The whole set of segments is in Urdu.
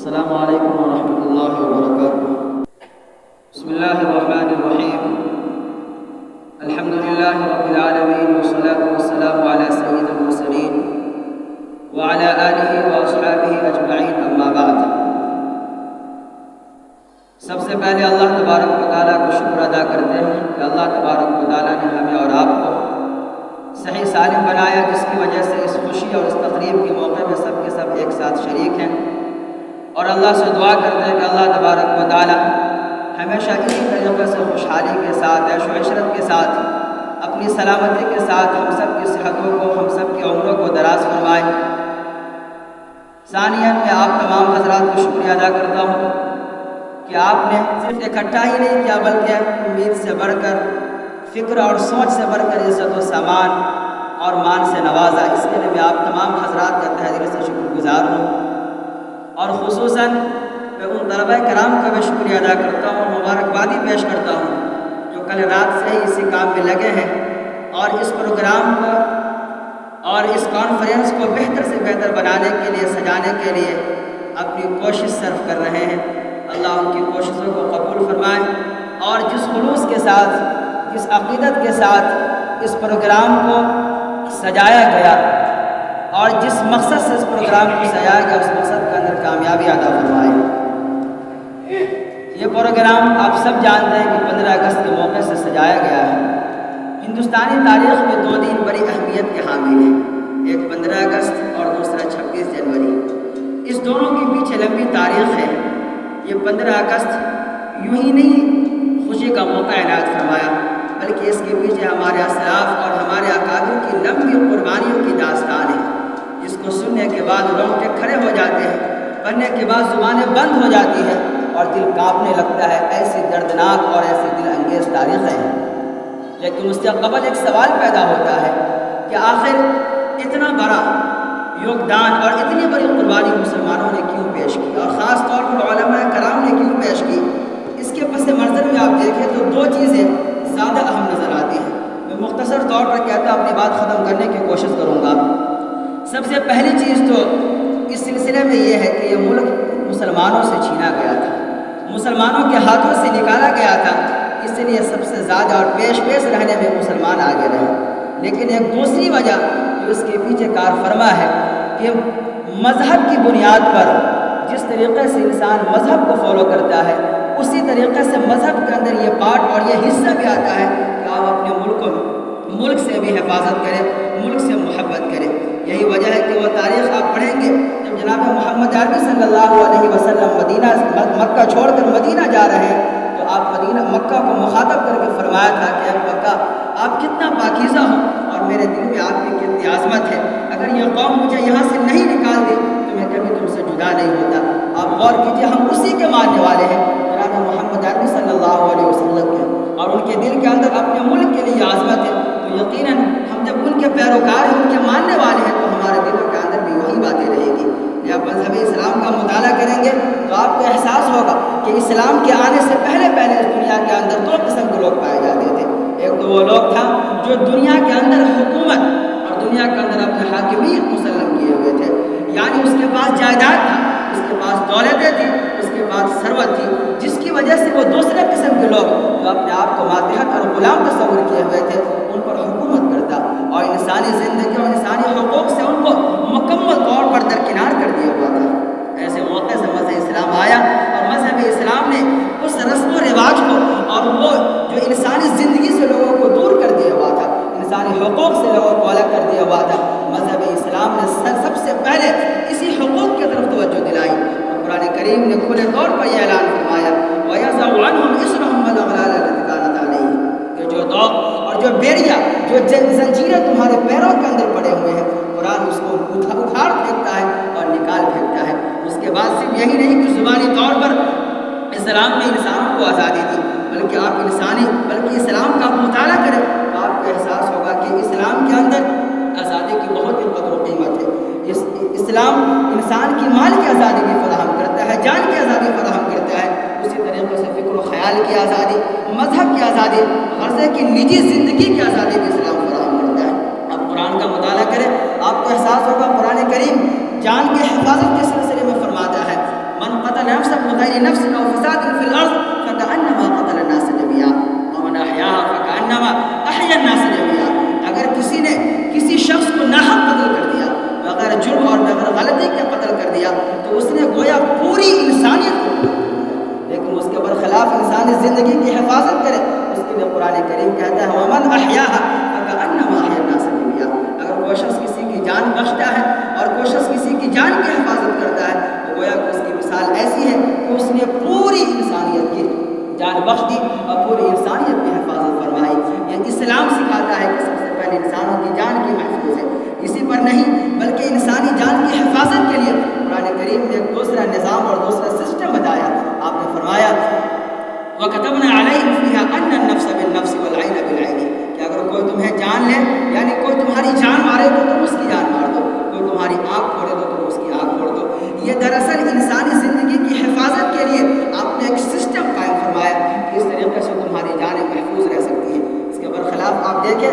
السلام علیکم ورحمۃ اللہ وبرکاتہ۔ بسم اللہ الرحمن الرحیم، الحمد للہ رب العالمین والصلاة والسلام علی سید المرسلین وعلی آلہ واصحابہ اجمعین، اما بعد۔ سب سے پہلے اللہ تبارک و تعالیٰ کو شکر ادا کرتے ہیں کہ اللہ تبارک و تعالیٰ نے ہمیں اور آپ کو صحیح سالم بنایا، جس کی وجہ سے اس خوشی اور اس تقریب کے موقع میں سب کے سب ایک ساتھ شریک ہیں، اور اللہ سے دعا کرتے ہیں کہ اللہ تبارک و تعالیٰ ہمیشہ اسی طریقے سے خوشحالی کے ساتھ، عیش و عشرت کے ساتھ، اپنی سلامتی کے ساتھ ہم سب کی صحتوں کو، ہم سب کی عمروں کو دراز فرمائے۔ ثانیاً میں آپ تمام حضرات کو شکریہ ادا کرتا ہوں کہ آپ نے صرف اکٹھا ہی نہیں کیا بلکہ امید سے بڑھ کر، فکر اور سوچ سے بڑھ کر عزت و سامان اور مان سے نوازا۔ اس کے لیے میں آپ تمام حضرات کا تہہ دل سے شکر گزار ہوں، اور خصوصاً میں ان طلباء کرام کا بھی شکریہ ادا کرتا ہوں، مبارکبادی پیش کرتا ہوں جو کل رات سے ہی اسی کام میں لگے ہیں اور اس پروگرام کو اور اس کانفرنس کو بہتر سے بہتر بنانے کے لیے، سجانے کے لیے اپنی کوشش صرف کر رہے ہیں۔ اللہ ان کی کوششوں کو قبول فرمائے، اور جس خلوص کے ساتھ، جس عقیدت کے ساتھ اس پروگرام کو سجایا گیا اور جس مقصد سے اس پروگرام کو سجایا گیا، اس مقصد کے اندر کامیابی عطا فرمائے۔ یہ پروگرام آپ سب جانتے ہیں کہ 15 اگست کے موقع سے سجایا گیا ہے۔ ہندوستانی تاریخ میں 2 دن بڑی اہمیت کے حامل ہیں، ایک 15 اگست اور دوسرا 26 جنوری۔ اس دونوں کے پیچھے لمبی تاریخ ہے۔ یہ 15 اگست یوں ہی نہیں خوشی کا موقع عنایت فرمایا، بلکہ اس کے پیچھے ہمارے اسلاف اور ہمارے اکابر کی لمبی قربانیوں کی داستان ہے، جس کو سننے کے بعد رونگٹے کھڑے ہو جاتے ہیں، پڑھنے کے بعد زبانیں بند ہو جاتی ہیں اور دل کانپنے لگتا ہے۔ ایسی دردناک اور ایسی دل انگیز تاریخیں ہیں، لیکن اس سے قبل ایک سوال پیدا ہوتا ہے کہ آخر اتنا بڑا یوگدان اور اتنی بڑی قربانی مسلمانوں نے کیوں پیش کی، اور خاص طور پر علماء کرام نے کیوں پیش کی؟ اس کے پس منظر میں آپ دیکھیں تو 2 چیزیں زیادہ اہم نظر آتی ہیں۔ میں مختصر طور پر کہتا اپنی بات ختم کرنے کی کوشش کروں گا۔ سب سے پہلی چیز تو اس سلسلے میں یہ ہے کہ یہ ملک مسلمانوں سے چھینا گیا تھا، مسلمانوں کے ہاتھوں سے نکالا گیا تھا، اس لیے سب سے زیادہ اور پیش رہنے میں مسلمان آگے رہے۔ لیکن ایک دوسری وجہ جو اس کے پیچھے کار فرما ہے کہ مذہب کی بنیاد پر جس طریقے سے انسان مذہب کو فالو کرتا ہے، اسی طریقے سے مذہب کے اندر یہ پارٹ اور یہ حصہ بھی آتا ہے کہ آپ اپنے ملک سے بھی حفاظت کریں، ملک سے محبت کریں۔ یہی وجہ ہے کہ وہ تاریخ آپ پڑھیں گے، جب جناب محمد عربی صلی اللہ علیہ وسلم مکہ چھوڑ کر مدینہ جا رہے ہیں، تو آپ مکہ کو مخاطب کر کے فرمایا تھا کہ اے مکہ، آپ کتنا پاکیزہ ہو اور میرے دل میں آپ کی کتنی عظمت ہے، اگر یہ قوم مجھے یہاں سے نہیں نکال دی تو میں کبھی تم سے جدا نہیں ہوتا۔ آپ غور کیجئے، ہم اسی کے ماننے والے ہیں، جناب محمد عربی صلی اللہ علیہ وسلم کے، اور ان کے دل کے اندر اپنے ملک کے لیے عظمت ہے، تو یقیناً ہم جب ان کے پیروکار ہیں، ان کے ماننے والے ہیں، تو ہمارے دلوں کے اندر بھی وہی باتیں رہیں گی۔ جب مذہب اسلام کا مطالعہ کریں گے تو آپ کو احساس ہوگا کہ اسلام کے آنے سے پہلے اس دنیا کے اندر 2 قسم کے لوگ پائے جاتے تھے۔ ایک تو وہ لوگ تھا جو دنیا کے اندر حکومت اور دنیا کے اندر اپنے حاکمیت مسلم کیے ہوئے تھے، یعنی اس کے پاس جائیداد تھا، اس کے پاس دولتیں تھیں، اس کے پاس ثروت تھی، جس کی وجہ سے وہ دوسرے قسم کے لوگ جو اپنے آپ کو ماتحت اور غلام تصور کیے ہوئے تھے، ان پر حکومت کرتا اور انسانی زندگی اور انسانی حقوق سے ان کو مکمل طور پر درکنار کر دیا ہوا تھا۔ ایسے موقع سے مذہب اسلام آیا، اور مذہب اسلام نے اس رسم و رواج کو اور وہ جو انسانی زندگی سے لوگوں کو دور کر دیا ہوا تھا، انسانی حقوق سے لوگوں کو الگ کر دیا ہوا تھا، مذہب اسلام نے سب سے پہلے اسی حقوق کی طرف توجہ دلائی، اور قرآن کریم نے کھلے طور پر یہ اعلان فرمایا وَيَضَعُ عَنْهُمْ إِصْرَهُمْ وَالْأَغْلَالَ الَّتِي كَانَتْ عَلَيْهِمْ، کہ جو دوغ اور جو بیڑیا، جو زنجیریں تمہارے پیروں کے اندر پڑے ہوئے ہیں، قرآن اس کو اکھاڑ پھینکتا ہے اور نکال پھینکتا ہے۔ اس کے بعد صرف یہی نہیں کہ زبانی طور پر اسلام میں انسانوں کو آزادی دی، بلکہ اسلام کا مطالعہ کریں تو آپ کو احساس ہوگا کہ اسلام کے اندر آزادی کی بہت ہی قدر و قیمت ہے۔ اسلام انسان کی مال کی آزادی بھی فراہم کرتا ہے، جان کی آزادی فراہم کرتا ہے، اسی طریقے سے فکر و خیال کی آزادی، مذہب کی آزادی، غرضے کی نجی زندگی کی آزادی بھی اسلام فراہم کرتا ہے۔ اب قرآن کا مطالعہ کریں، آپ کو احساس ہوگا قرآن کریم جان کی حفاظت کے سلسلے میں فرماتا ہے من بغیر نفس او فساد فی الارض فکأنما قتل الناس جميعا ومن احیاها فکأنما احیا الناس جميعا. اگر کسی نے کسی شخص کو ناحق قتل کر دیا، بغیر جرم اور بغیر غلطی کے قتل کر دیا، تو اس نے گویا پوری انسانیت کو، لیکن اس کے برخلاف انسانی زندگی کی حفاظت کرے، اس کے لیے قرآن کریم کہتا ہے ومن احیاها فکأنما احیا الناس جميعا. اگر کوئی شخص کسی کی جان بخشتا ہے اور کوئی شخص کسی کی جان کی حفاظت کرتا ہے، تو گویا کہ اس کی مثال ایسی ہے کہ اس نے پوری انسانیت کی جان بخش دی اور پوری انسانیت کی حفاظت فرمائی. یہ اسلام سکھاتا ہے کہ سب سے پہلے انسانوں کی جان کی محفوظ ہے. اسی پر نہیں بلکہ انسانی جان کی حفاظت کے لیے قرآن کریم نے ایک دوسرا نظام اور دوسرا سسٹم بتایا. آپ نے فرمایا وَكَتَبْنَا عَلَيْهِمْ فِيهَا أَنَّ النَّفْسَ بِالنَّفْسِ وَالْعَيْنَ بِالْعَيْنِ. کہ اگر کوئی تمہیں جان لے، یعنی کوئی تمہاری جان مارے تو تم اس کی جان مار دو، کوئی تمہاری آنکھ پھوڑے تو تم اس کی آنکھ پھوڑ دو. یہ دراصل انسانی زندگی کی حفاظت کے لیے آپ نے ایک سسٹم قائم فرمایا کہ اس طریقے سے تمہاری جانیں محفوظ رہ سکتی ہیں. اس کے برخلاف آپ دیکھیں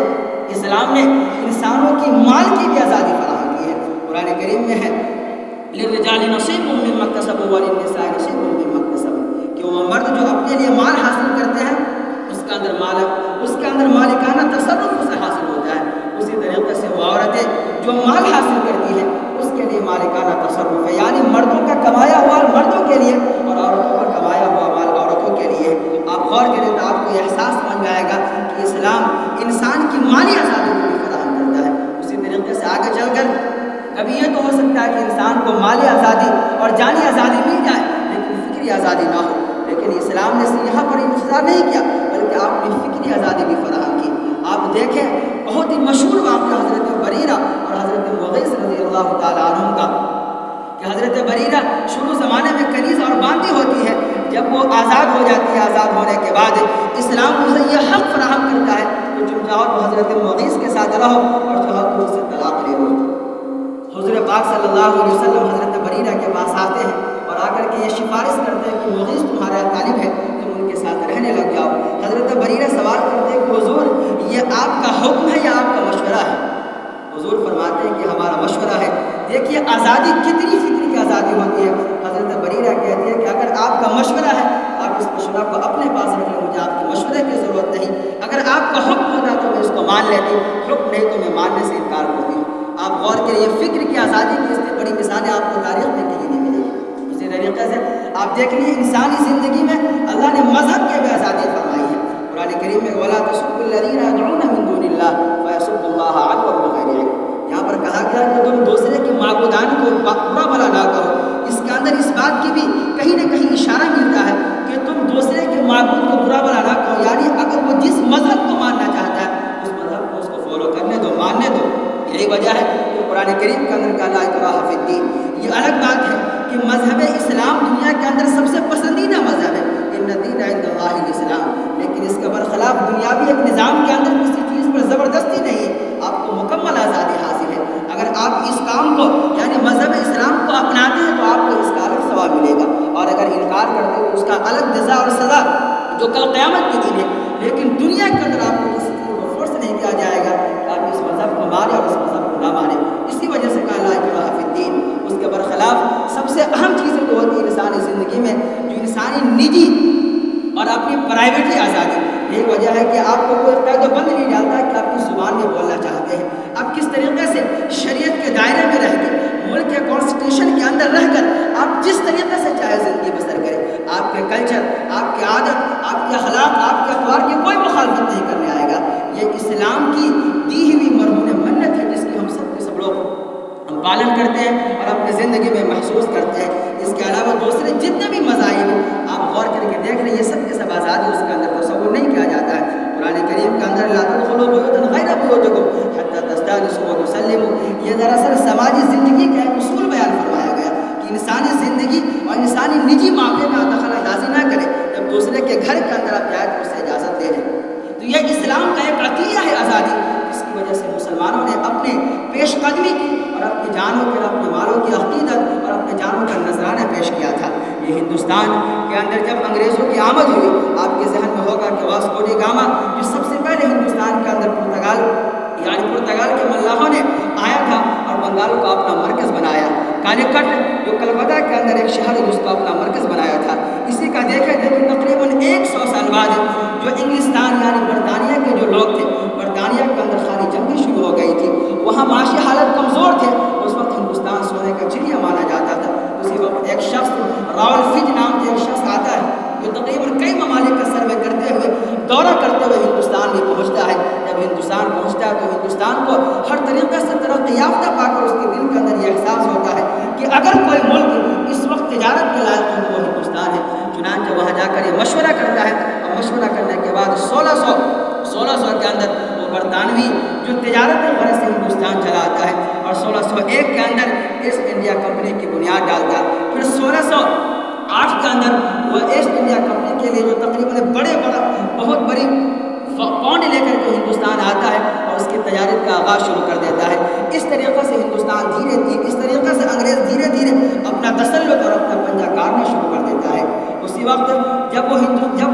اسلام نے انسانوں کی مال کی بھی آزادی فراہم کی ہے. قرآن کریم میں ہے للرجال نصیب مما اکتسبوا وللنساء نصیب مما اکتسبوا، کہ وہ مرد جو اپنے لیے مال حاصل کرتے ہیں اس کے اندر مالکانہ تصرف اسے حاصل ہوتا ہے. اسی طریقے سے وہ عورتیں جو مال حاصل کرتی ہیں اس کے لیے مالکانہ تصرف ہے، یعنی مردوں کا کمایا ہوا مردوں کے لیے اور عورتوں کا کمایا ہوا مال عورتوں کے لیے. آپ غور کریں تو آپ کو یہ احساس بن جائے گا کہ اسلام انسان کی مالی آزادی کو بھی فراہم کرتا ہے. اسی طریقے سے آگے چل کر کبھی یہ تو ہو سکتا ہے کہ انسان کو مالی آزادی اور جانی آزادی مل جائے لیکن فکری آزادی نہ ہو، لیکن اسلام نے یہاں پر انتظار نہیں کیا بلکہ آپ نے فکری آزادی بھی فراہم کی. آپ دیکھیں بہت ہی مشہور واقعہ حضرت بریرہ اور حضرت مغیث رضی اللہ تعالیٰ عنہ کا، کہ حضرت بریرہ شروع زمانے میں کنیز اور باندھی ہوتی ہے، جب وہ آزاد ہو جاتی ہے، آزاد ہونے کے بعد اسلام اسے یہ حق فراہم کرتا ہے کہ تم چاہو تو حضرت مغیث کے ساتھ رہو اور چاہو تو اس سے طلاق لے لو. حضور پاک صلی اللہ علیہ وسلم حضرت بریرہ کے پاس آتے ہیں اور آ کر کے یہ سفارش کرتے ہیں کہ مغیث تمہارا طالب ہے، تم ان کے ساتھ رہنے لگ جاؤ. حضرت بریرہ سوال کرتے ہیں کہ حضور یہ آپ کا حکم ہے یا آپ کا مشورہ ہے؟ حضور فرماتے ہیں کہ ہمارا مشورہ ہے. دیکھیے آزادی کتنی فکری کی آزادی ہوتی ہے. حضرت بریرہ کہتی ہے کہ اگر آپ کا مشورہ ہے آپ اس مشورہ کو اپنے پاس رکھ لیں، مجھے آپ کے مشورے کی ضرورت نہیں. اگر آپ کا حکم ہوتا تو میں اس کو مان لیتی، حکم نہیں تو میں ماننے سے انکار کرتی ہوں. آپ غور کریں یہ فکر کی آزادی کی اس سے بڑی مثالیں آپ کو تاریخ میں کہیں نہیں ملیں گی. اسی طریقے سے آپ دیکھ لیجیے انسانی زندگی میں اللہ نے مذہب کی بھی آزادی فرمائی ہے. قرآن کریم میں وَلَا تَسُبُّوا الَّذِينَ يَدْعُونَ مِن دُونِ اللَّهِ فَيَسُبُّوا اللَّهَ عَدْوًا بِغَيْرِ عِلْمٍ. یہاں پر کہا گیا کہ تم دوسرے کے معبودان کو برا بھلا نہ کہو. اس کے اندر اس بات کی بھی کہیں نہ کہیں اشارہ ملتا ہے کہ تم دوسرے کے معبود کو برا بھلا نہ کہو، یعنی اگر وہ جس مذہب کو ماننا چاہتا ہے اس مذہب کو اس کو فالو کرنے دو، ماننے دو. یہی وجہ ہے کہ قرآن کریم کے اندر کا لا اکراہ فی الدین. یہ الگ بات ہے کہ مذہب اسلام دنیا کے اندر سب سے پسندیدہ مذہب ہے، ان الدین عند اللہ الاسلام، لیکن اس کے برخلاف دنیاوی ایک نظام کے اندر کسی چیز پر زبردستی نہیں ہے، آپ کو مکمل آزادی حاصل ہے. اگر آپ اس کام کو یعنی مذہب اسلام کو اپناتے ہیں تو آپ کو اس کا الگ ثواب ملے گا، اور اگر انکار کرتے ہیں تو اس کا الگ جزا اور سزا جو کل قیامت کے دن ہے. لیکن دنیا کے اندر آپ کو کسی چیز کو فورس نہیں کیا جائے گا کہ آپ اس مذہب کو مانیں اور اس مذہب کو نہ مانیں. اسی وجہ سے کہا لا اکراہ فی الدین. اس کے برخلاف سب سے اہم چیزیں جو ہوتی ہے انسانی زندگی میں، جو انسانی نجی اور اپنی پرائیویٹی آزادی. یہی وجہ ہے کہ آپ کو کوئی قید و بند نہیں ڈالتا کہ آپ کس زبان میں بولنا چاہتے ہیں، آپ کس طریقے سے شریعت کے دائرے میں رہ کر، ملک کے کانسٹیٹیوشن کے اندر رہ کر آپ جس طریقے سے چاہے زندگی بسر کریں. آپ کے کلچر، آپ کی عادت، آپ کے اخلاق، آپ کے اقوال کی کوئی مخالفت نہیں کرنے آئے گا. یہ اسلام کی دی ہوئی مرہون منت ہے جس کی ہم سب لوگ ہم پالن کرتے ہیں اور اپنی زندگی میں محسوس کرتے ہیں. اس کے علاوہ دوسرے جتنے بھی مذاہب ہیں آپ غور کر کے دیکھ لیں، یہ سب کے سب آزادی اس کے اندر تصور نہیں کیا جاتا ہے. قرآن کریم کے اندر لا تدخلوا بیوتا غیر بیوتکم حتی تستأنسوا وتسلموا، یہ دراصل سماجی زندگی کا ایک اصول بیان فرمایا گیا کہ انسانی زندگی اور انسانی نجی معاملے میں دخل اندازی نہ کریں. جب دوسرے کے گھر کے اندر آپ جائیں تو اسے اجازت دے لیں. تو یہ اسلام کا ایک عطیہ ہے آزادی، جس کی وجہ سے مسلمانوں نے اپنے پیش قدمی کی اور اپنی جانوں کے، اپنے مالوں کی عقیدت اور اپنے جانوں کا نذرانہ پیش کیا تھا. یہ ہندوستان کے اندر جب انگریزوں کی آمد ہوئی، آپ کے ذہن میں ہوگا کہ واسکو ڈی گاما جو سب سے پہلے ہندوستان کے اندر پرتگال کے ملاحوں نے آیا تھا اور بنگال کو اپنا مرکز بنایا. کالیکٹ جو کلکتہ کے اندر ایک شہر ہے جس کو اپنا مرکز بنایا تھا. بعد جو انگلستان یعنی برطانیہ کے جو لوگ تھے، برطانیہ کے اندر خالی جنگیں شروع ہو گئی تھی، وہاں معاشی حالت کمزور تھے، اس وقت ہندوستان سونے کا چڑیا مانا جاتا تھا۔ اسی وقت ایک شخص راول فج نام کے ایک شخص آتا ہے جو تقریباً کئی ممالک کا سروے کرتے ہوئے، دورہ کرتے ہوئے ہندوستان میں پہنچتا ہے۔ جب ہندوستان پہنچتا ہے تو ہندوستان کو ہر طریقے سے ترقی یافتہ پا کر اس کے دل کے اندر یہ احساس ہوتا ہے کہ اگر کوئی ملک اس وقت تجارت کے لائق ہے تو وہ ہندوستان ہے۔ چنانچہ وہاں جا کر یہ مشورہ کرتا ہے، اور مشورہ کرنے کے بعد 1600 کے اندر وہ برطانوی جو تجارت غرض سے ہندوستان چلا آتا ہے، اور 1601 کے اندر ایسٹ انڈیا کمپنی کی بنیاد ڈالتا ہے۔ پھر 1608 کے اندر وہ ایسٹ انڈیا کمپنی کے لیے جو تقریباً بہت بڑی پاؤنڈ لے کر کے ہندوستان آتا ہے اور اس کی تجارت کا آغاز شروع کر دیتا ہے۔ اس طریقے سے ہندوستان اس طریقے سے انگریز دھیرے دھیرے اپنا تسلط اور اپنا پنجہ کاٹنا شروع کر دیتا ہے۔ اسی وقت جب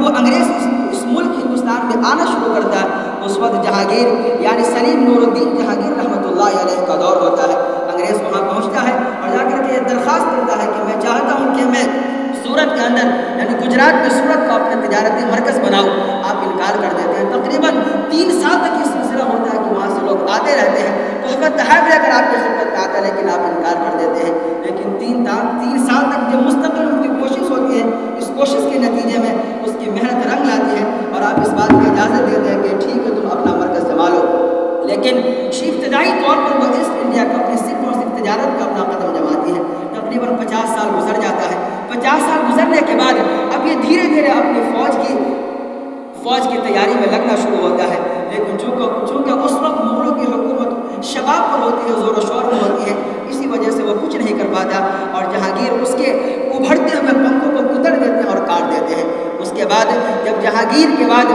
وہ انگریز اس ملک ہندوستان میں آنا شروع کرتا ہے، اس وقت جہانگیر یعنی سلیم نور الدین جہانگیر رحمۃ اللہ علیہ کا دور ہوتا ہے۔ انگریز وہاں پہنچتا ہے اور جا کر کے یہ درخواست کرتا ہے کہ میں چاہتا ہوں کہ میں سورت کے اندر یعنی گجرات میں سورت کو اپنے تجارتی مرکز بناؤں۔ آپ انکار کر دیتے ہیں۔ تقریباً 3 سال تک یہ سلسلہ ہوتا ہے کہ وہاں سے لوگ آتے رہتے ہیں، تحفہ تحائف لے کر آپ کی خدمت میں آتا ہے، لیکن آپ انکار کر دیتے ہیں۔ لیکن 3 سال تک جو مستقل ان کی کوشش ہوتی ہے، اس کوشش کے نتیجے میں اس کی محنت رنگ لاتی ہے اور آپ اس بات کی اجازت دیتے ہیں کہ ٹھیک ہے تم اپنا مرکز سنبھالو۔ لیکن ابتدائی طور پر وہ ایسٹ انڈیا کمپنی صرف اور صرف تجارت کا اپنا قدم جماتی ہے۔ تقریباً 50 سال گزر جاتا ہے۔ 50 سال گزرنے کے بعد اب یہ دھیرے دھیرے اپنی فوج کی تیاری میں لگنا شروع ہوتا ہے، لیکن چونکہ اس وقت مغلوں کی حکومت شباب پر ہوتی ہے، زور و شور میں ہوتی ہے، اسی وجہ سے وہ کچھ نہیں کر پاتا اور جہانگیر اس کے ابھرتے ہوئے پنکھوں کو کتر دیتے ہیں اور کاٹ دیتے ہیں۔ اس کے بعد جب جہانگیر کے بعد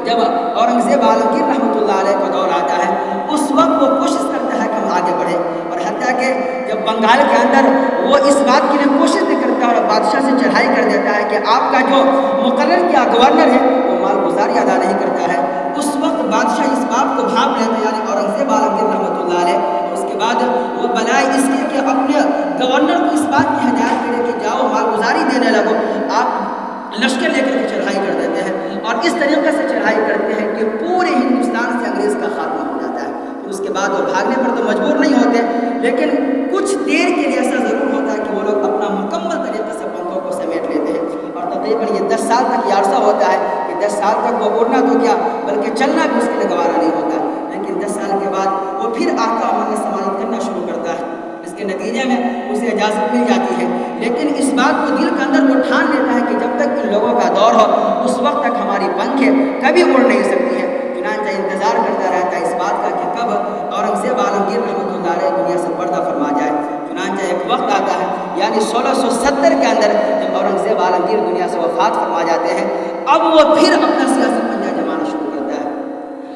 جب اورنگزیب عالمگیر رحمۃ اللہ علیہ کا دور آتا ہے، اس وقت وہ کوشش کرتا ہے کہ ہم آگے بڑھیں، اور حتیٰ کہ جب بنگال کے اندر وہ اس بات کے لیے کوشش بھی کرتا ہے اور بادشاہ سے چڑھائی کر دیتا ہے کہ آپ کا جو مقرر کیا گورنر ہے وہ مالگزاری ادا نہیں کرتا ہے، اس وقت بادشاہ اس بات کو بھانپ لیتا ہے، یعنی اورنگزیب عالمگیر رحمۃ اللہ علیہ۔ اس کے بعد وہ بلائے اس لیے کہ اپنے گورنر کو اس بات کی ہدایت کرے کہ جاؤ مالگزاری دینے لگو، آپ لشکر لے کر کے چڑھائی کر دیتے ہیں، اور اس طریقے سے چڑھائی کرتے ہیں کہ پورے ہندوستان سے انگریز کا خاتمہ ہو جاتا ہے۔ پھر اس کے بعد وہ بھاگنے پر تو مجبور نہیں ہوتے، لیکن کچھ دیر کے لیے ایسا ضرور ہوتا ہے کہ وہ لوگ اپنا مکمل طریقے سے پنکھوں کو سمیٹ لیتے ہیں، اور تقریباً یہ 10 سال تک یہ عرصہ ہوتا ہے کہ 10 سال تک وہ اڑنا تو کیا بلکہ چلنا بھی اس کے لیے گوارا نہیں ہوتا، لیکن 10 سال کے بعد وہ پھر آتا عمل سماجت کرنا شروع کرتا ہے۔ اس کے نتیجے میں اسے اجازت مل جاتی ہے، لیکن اس بات کو دل کے اندر وہ ٹھان لیتا ہے کہ جب تک ان لوگوں کا دور ہو اس وقت تک ہماری پنکھیں کبھی اڑ نہیں سکتی ہیں۔ چنانچہ انتظار کرتا رہتا ہے اس بات کا کہ کب اورنگزیب عالمگیر رحمۃ اللہ علیہ دنیا سے پردہ فرما جائے۔ چنانچہ ایک وقت آتا ہے یعنی 1670 کے اندر جب اورنگزیب عالمگیر دنیا سے وفات فرما جاتے ہیں، اب وہ پھر اپنا سیاسی پنجہ جمانا شروع کرتا ہے،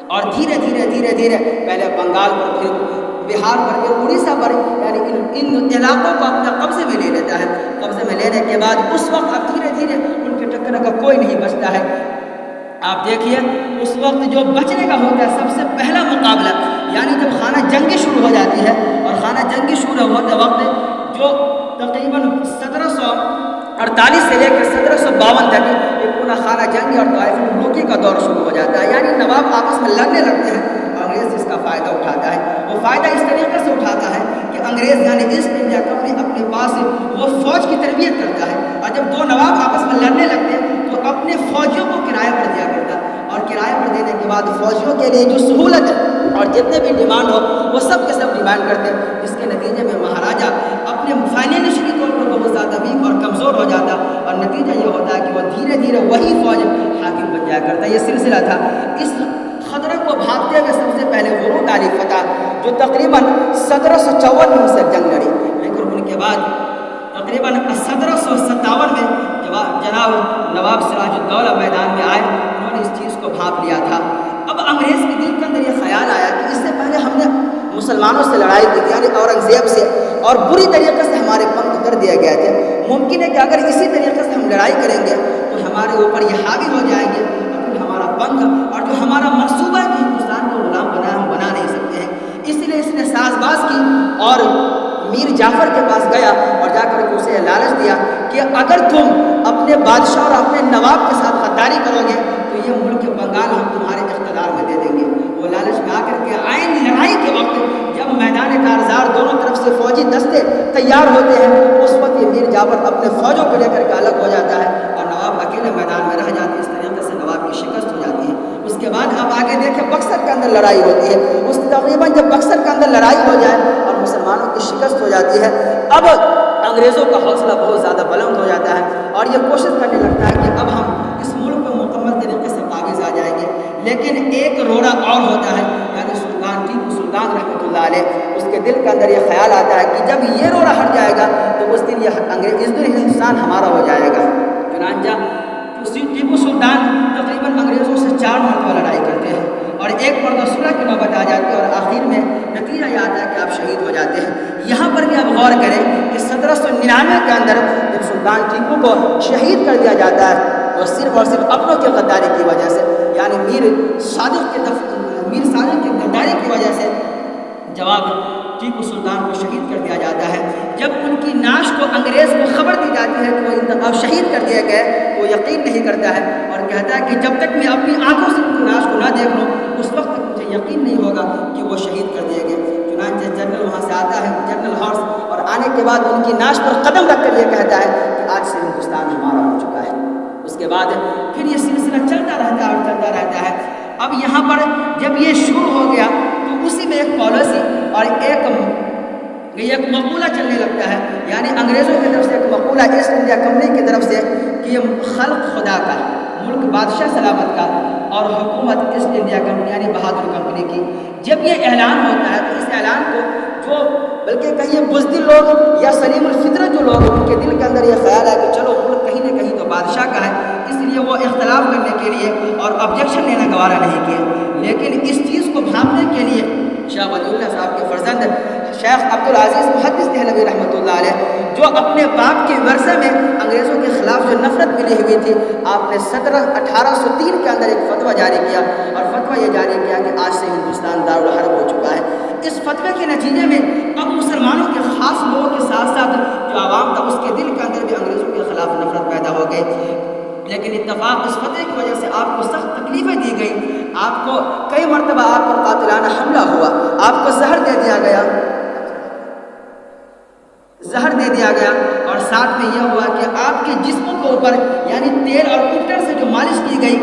اور دھیرے دھیرے پہلے بنگال پر، پھر بہار پر، پھر اڑیسہ پر، یعنی ان علاقوں کو اپنے قبضے میں لے لیتا ہے۔ قبضے میں لینے کے بعد اس وقت اب دھیرے دھیرے ان کے ٹکرنے کا کوئی نہیں بچتا ہے۔ آپ دیکھیے اس وقت جو بچنے کا ہوتا ہے سب سے پہلا مقابلہ، یعنی جب خانہ جنگی شروع ہو جاتی ہے، اور خانہ جنگی شروع ہوتے وقت جو تقریباً 1748 سے لے کر 1752 تک یہ پورا خانہ جنگی اور طائف الملوکی کا دور شروع ہو جاتا ہے، یعنی نواب آپس میں لڑنے لگتے ہیں، انگریز اس کا فائدہ اٹھاتا ہے۔ وہ فائدہ اس طریقے سے اٹھاتا ہے کہ انگریز یعنی ایسٹ انڈیا کمپنی اپنے پاس وہ فوج کی تربیت کرتا ہے، اور جب دو نواب آپس میں لڑنے لگتے ہیں تو اپنے فوجیوں کو کرایہ پر دیا کرتا ہے، اور کرایہ پر دینے کے بعد فوجیوں کے لیے جو سہولت ہے اور جتنے بھی ڈیمانڈ ہو وہ سب کے سب ڈیمانڈ کرتے ہیں، جس کے نتیجے میں مہاراجہ اپنے فائنینشلی طور پر بہت زیادہ ویک اور کمزور ہو جاتا، اور نتیجہ یہ ہوتا ہے کہ وہ دھیرے دھیرے وہی فوج حاکم بن جایا کرتا ہے۔ یہ سلسلہ تھا۔ اس خطرے کو بھاگتے ہوئے سب سے پہلے غرور علی فتح جو تقریباً 1754 میں ان سے جنگ لڑی، لیکن ان کے بعد تقریباً 1757 میں جناب نواب سراج الدولہ میدان میں آئے، انہوں نے اس چیز کو بھانپ لیا تھا۔ اب انگریز کے دل کے اندر یہ خیال آیا کہ اس سے پہلے ہم نے مسلمانوں سے لڑائی کی تھی، یعنی اورنگزیب سے، اور بری طریقے سے ہمارے پنکھ کر دیے گئے تھے۔ ممکن ہے کہ اگر اسی طریقے سے ہم لڑائی کریں گے تو ہمارے اوپر یہ حاوی ہو جائیں گے، اور پھر ہمارا پنکھ اور جو ہمارا منصوبہ ہے کہ ہندوستان کو غلام بنا ہم بنا نہیں سکتے ہیں۔ اس لیے اس نے ساز باز کی اور میر جعفر کے پاس گیا اور جا کر اسے لالچ دیا کہ اگر تم اپنے اپنے بادشاہ اور اپنے نواب کے ساتھ غداری کرو گے تو یہ ملک بنگال ہم تمہارے اقتدار میں دے دیں گے۔ وہ لالچ میں آ کر کے عین لڑائی کے وقت جب میدان کارزار دونوں طرف سے فوجی دستے تیار ہوتے ہیں، اس وقت یہ میر جعفر اپنے فوجوں کو لے کر کے الگ ہو جاتا ہے اور نواب اکیلے میدان میں رہ جاتے ہیں۔ اس طریقے سے نواب کی شکست ہو جاتی ہے۔ اس کے بعد اب آگے دیکھیں بکسر کے اندر لڑائی ہوتی ہے۔ اس تقریباً جب بکسر کے اندر لڑائی ہو جائے اور مسلمانوں کی شکست ہو جاتی ہے، اب انگریزوں کا حوصلہ بہت زیادہ بلند ہو جاتا ہے اور یہ کوشش کرنے لگتا ہے کہ اب ہم اس ملک پہ مکمل طریقے سے قابض آ جائیں گے۔ لیکن ایک روڑا اور ہوتا ہے، یعنی سلطان ٹیپو سلطان رحمۃ اللہ علیہ، اس کے دل کے اندر یہ خیال آتا ہے کہ جب یہ روڑا ہٹ جائے گا تو اس دن یہ اس دن ہندوستان ہمارا ہو جائے گا۔ چنانچہ ٹیپو سلطان تقریباً انگریزوں سے 4 مرتبہ لڑائی کرتے ہیں اور ایک مرتبہ صلح کی نوبت آ جاتی ہے اور آخر میں نتیجہ یہ آتا ہے کہ آپ شہید ہو جاتے ہیں۔ یہاں پر بھی آپ غور کریں کہ 1799 کے اندر جب سلطان ٹیپو کو شہید کر دیا جاتا ہے تو صرف اور صرف اپنوں کی غداری کی وجہ سے، یعنی میر صادق کی غداری کی وجہ سے جواب ٹیپو سلطان کو شہید کر دیا جاتا ہے۔ جب ان کی نعش کو انگریز کو خبر دی جاتی ہے کہ وہ انتخاب شہید کر دیے گئے تو یقین نہیں کرتا ہے اور کہتا ہے کہ جب تک میں اپنی آنکھوں سے ان کی نعش کو نہ دیکھ لوں اس وقت تک مجھے یقین نہیں ہوگا کہ وہ شہید کر دیے گئے۔ چنانچہ جنرل وہاں سے آتا ہے، جنرل ہارس، اور آنے کے بعد ان کی نعش پر قدم رکھ کر یہ کہتا ہے کہ آج سے ہندوستان ہمارا ہو چکا ہے۔ اس کے بعد پھر یہ سلسلہ چلتا رہتا ہے اور چلتا رہتا ہے۔ اب یہاں پر جب یہ شروع ہو گیا تو اسی میں ایک پالیسی اور ایک مقولہ چلنے لگتا ہے، یعنی انگریزوں کی طرف سے ایک مقولہ ایسٹ انڈیا کمپنی کی طرف سے کہ یہ خلق خدا کا، ملک بادشاہ سلامت کا اور حکومت ایسٹ انڈیا کمپنی یعنی بہادر کمپنی کی۔ جب یہ اعلان ہوتا ہے تو اس اعلان کو جو بلکہ کہیں بزدل لوگ یا سلیم الفطرت جو لوگ ان کے دل کے اندر یہ خیال ہے کہ چلو ملک کہیں نہ کہیں تو بادشاہ کا ہے، اس لیے وہ اختلاف کرنے کے لیے اور آبجیکشن لینا گوارا نہیں کیے۔ لیکن اس چیز کو بھانپنے کے لیے شاہ ولی اللہ صاحب کے فرزند شیخ عبدالعزیز محدث دہلوی رحمۃ اللہ علیہ، جو اپنے باپ کے ورثے میں انگریزوں کے خلاف جو نفرت ملی ہوئی تھی، آپ نے 1803 کے اندر ایک فتویٰ جاری کیا اور فتویٰ یہ جاری کیا کہ آج سے ہندوستان دارالحرب ہو چکا ہے۔ اس فتوے کے نتیجے میں اب مسلمانوں کے خاص لوگوں کے ساتھ ساتھ جو عوام تھا اس کے دل کے اندر بھی انگریزوں کے خلاف نفرت پیدا ہو گئی۔ لیکن اتفاق اس فتوے کی وجہ سے آپ کو سخت تکلیفیں دی گئی، آپ کو کئی مرتبہ آپ پر قاتلانہ حملہ ہوا، آپ کو زہر دے دیا گیا اور ساتھ میں یہ ہوا کہ آپ کے جسموں کے اوپر یعنی تیل اور کوکٹر سے جو مالش کی گئی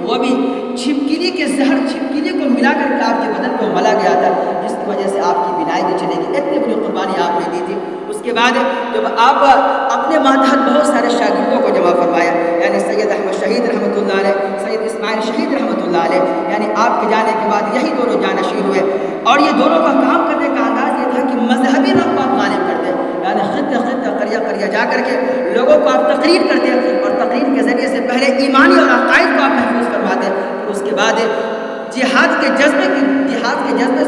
وہ بھی چھپکلی کے زہر، چھپکلی کو ملا کر کے آپ کے بدن کو ملا گیا تھا، جس کی وجہ سے آپ کی بینائی بھی چلے گی۔ اتنی بڑی قربانی آپ نے دی تھی۔ اس کے بعد جب آپ اپنے ماتحت بہت سارے شاگردوں کو جمع فرمایا، یعنی سید احمد شہید رحمۃ اللہ علیہ، سید اسماعیل شہید رحمۃ اللہ علیہ، یعنی آپ کے جانے کے بعد یہی دونوں جانشین ہوئے اور یہ دونوں کا کام کرنے کا انداز یہ تھا کہ مذہبی رنگ کو آپ غالب کرتے، یعنی خطہ قریہ جا کر کے لوگوں کو آپ تقریر کرتے اور تقریر کے ذریعے سے پہلے ایمانی اور عقائد کو آپ محفوظ کرواتے اور اس کے بعد جہاد کے جذبے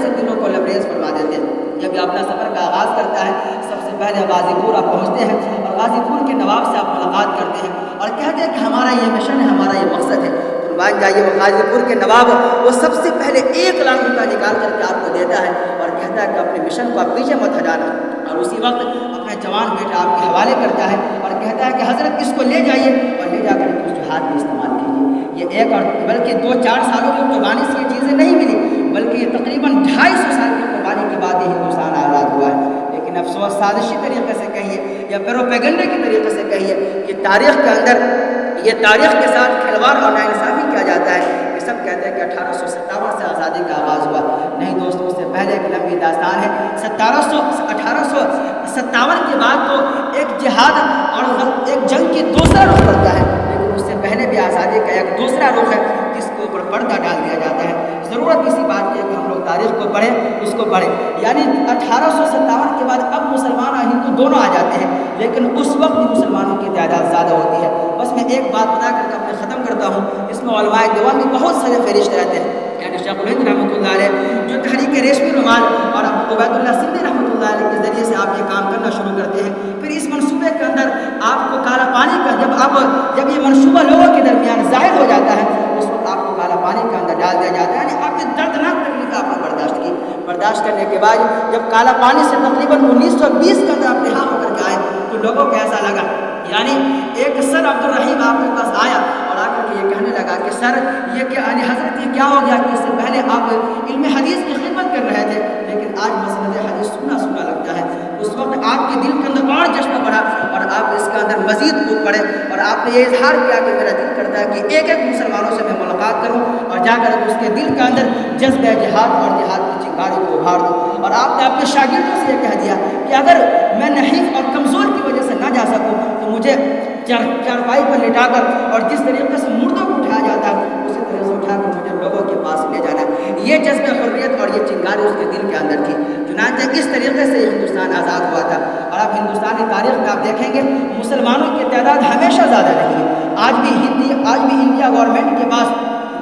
سے دلوں کو لبریز فرما دیتے۔ جب اپنا سفر کا آغاز کرتا ہے سب سے پہلے غازی پور آپ پہنچتے ہیں اور غازی پور کے نواب سے آپ ملاقات کرتے ہیں اور کہتے ہیں کہ ہمارا یہ مشن ہے، ہمارا یہ مقصد ہے۔ قربان جائیے، وہ غازی پور کے نواب وہ سب سے پہلے 1 لاکھ روپیہ نکال کر کے آپ کو دیتا ہے اور کہتا ہے کہ اپنے مشن کو آپ پیچھے مت ہٹانا، اور اسی وقت اپنا جوان بیٹا آپ کے حوالے کرتا ہے اور کہتا ہے کہ حضرت اس کو لے جائیے اور لے جا کر کے اس جہاد میں استعمال کیجیے۔ یہ ایک اور بلکہ 2-4 سالوں کی قربانی سے یہ چیزیں نہیں ملی، بلکہ یہ تقریباً 250 سال کی قربانی کے بعد یہ ہندوستان آزاد ہوا ہے۔ لیکن افسوس، سازشی طریقے سے کہیے یا پروپیگنڈے کی طریقے سے کہیے کہ تاریخ کے اندر یہ تاریخ کے ساتھ کھلواڑ اور ناانصافی کیا جاتا ہے۔ یہ سب کہتے ہیں کہ 1857 سے آزادی کا آغاز ہوا، نہیں دوستوں، اس سے پہلے ایک لمبی داستان ہے۔ 1857 کے بعد تو ایک جہاد اور ایک جنگ کی دوسرا رخ پڑتا ہے، لیکن اس سے پہلے بھی آزادی کا ایک دوسرا رخ ہے جس کے اوپر پردہ ڈال دیا جاتا ہے۔ ضرورت اسی بات کی ہے کہ ہم لوگ تاریخ کو پڑھیں، اس کو پڑھیں۔ یعنی 1857 کے بعد اب مسلمان اور ہندو دونوں آ جاتے ہیں، لیکن اس وقت بھی مسلمانوں کی تعداد زیادہ ہوتی ہے۔ بس میں ایک بات بتا کر کے اپنے ختم کرتا ہوں، اس میں علماء دیوان میں بہت سارے فہرست رہتے ہیں، یعنی شیخ الہند رحمۃ اللہ علیہ جو تحریک ریشمی رومال اور عبید اللہ سندھی رحمۃ اللہ علیہ کے ذریعے سے آپ یہ کام کرنا شروع کرتے ہیں۔ پھر اس منصوبے کے اندر آپ کو کالا پانی کا جب یہ منصوبہ لوگوں کے درمیان ظاہر ہو جاتا ہے اس وقت آپ کو کالا پانی کے اندر ڈال دیا جاتا ہے، یعنی آپ نے دردناک تکلیف آپ نے برداشت کی۔ برداشت کرنے کے بعد جب کالا پانی سے تقریباً 1920 کے اندر آپ رہا ہو کر کے آئے تو لوگوں کو ایسا لگا یعنی ایک سر عبد الرحیم آپ کے پاس آیا اور آ کر کے یہ کہنے لگا کہ سر یہ کیا حضرت یہ کیا ہو گیا کہ اس سے پہلے آپ علم حدیث کی خدمت کر رہے تھے لیکن آج مسند حدیث سنا لگتا ہے. اس وقت آپ کے دل کے اندر اور جذبہ بڑھا اور آپ اس کے اندر مزید کود پڑے اور آپ نے یہ اظہار کیا کہ میرا دل کرتا ہے کہ ایک مسلمانوں سے میں ملاقات کروں اور جا کر اس کے دل کے اندر جذبہ جہاد اور جہاد کی چنگاری کو ابھار دوں. اور آپ نے اپنے شاگردوں سے یہ کہہ دیا کہ اگر میں نحیف اور کمزور کی وجہ سے نہ جا سکوں تو مجھے چارپائی پر لٹا کر اور جس طریقے سے مردوں کو اٹھایا جاتا ہے اسی طرح سے اٹھا کر مجھے لوگوں کے پاس لے جانا ہے. یہ جذبہ حریت اور یہ چنگاری اس کے دل کے اندر تھی. چنانچہ اس طریقے سے یہ ہندوستان آزاد ہوا تھا. اور اب ہندوستانی تاریخ میں آپ دیکھیں گے مسلمانوں کی تعداد ہمیشہ زیادہ رہی ہے. آج بھی انڈیا گورنمنٹ کے پاس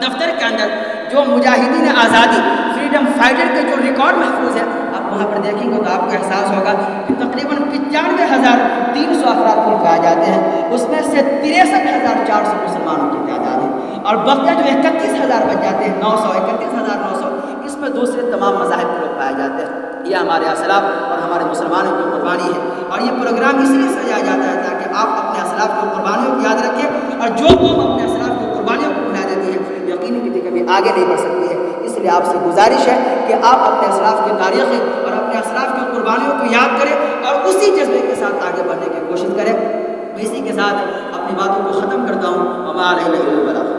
دفتر کے اندر جو مجاہدین آزادی فریڈم فائٹر کے جو ریکارڈ محفوظ ہے آپ وہاں پر دیکھیں گے تو آپ کو احساس ہوگا کہ تقریباً 95,300 افراد کل پائے جاتے ہیں. اس میں سے 63,400 مسلمانوں کی تعداد ہے اور بقیہ جو 31,000 بچ جاتے ہیں 31,900 اس میں دوسرے تمام مذاہب کے لوگ پائے جاتے ہیں. یہ ہمارے اسلاف اور ہمارے مسلمانوں کی قربانی ہے اور یہ پروگرام اس لیے سجایا جاتا ہے تاکہ آپ اپنے اسلاف کی قربانیوں کو یاد رکھیں اور جو قوم اپنے اسلاف کی قربانیوں کو بھلا دیتی ہے یقینی کبھی آگے نہیں بڑھ سکتی ہے. اس لیے آپ سے گزارش ہے کہ آپ اپنے اسلاف کی تاریخ اور اپنے اسلاف کی قربانیوں کو یاد کریں اور اسی جذبے کے ساتھ آگے بڑھنے کی کوشش کریں. اسی کے ساتھ اپنی باتوں کو ختم کرتا ہوں. وما علینا الا البلاغ.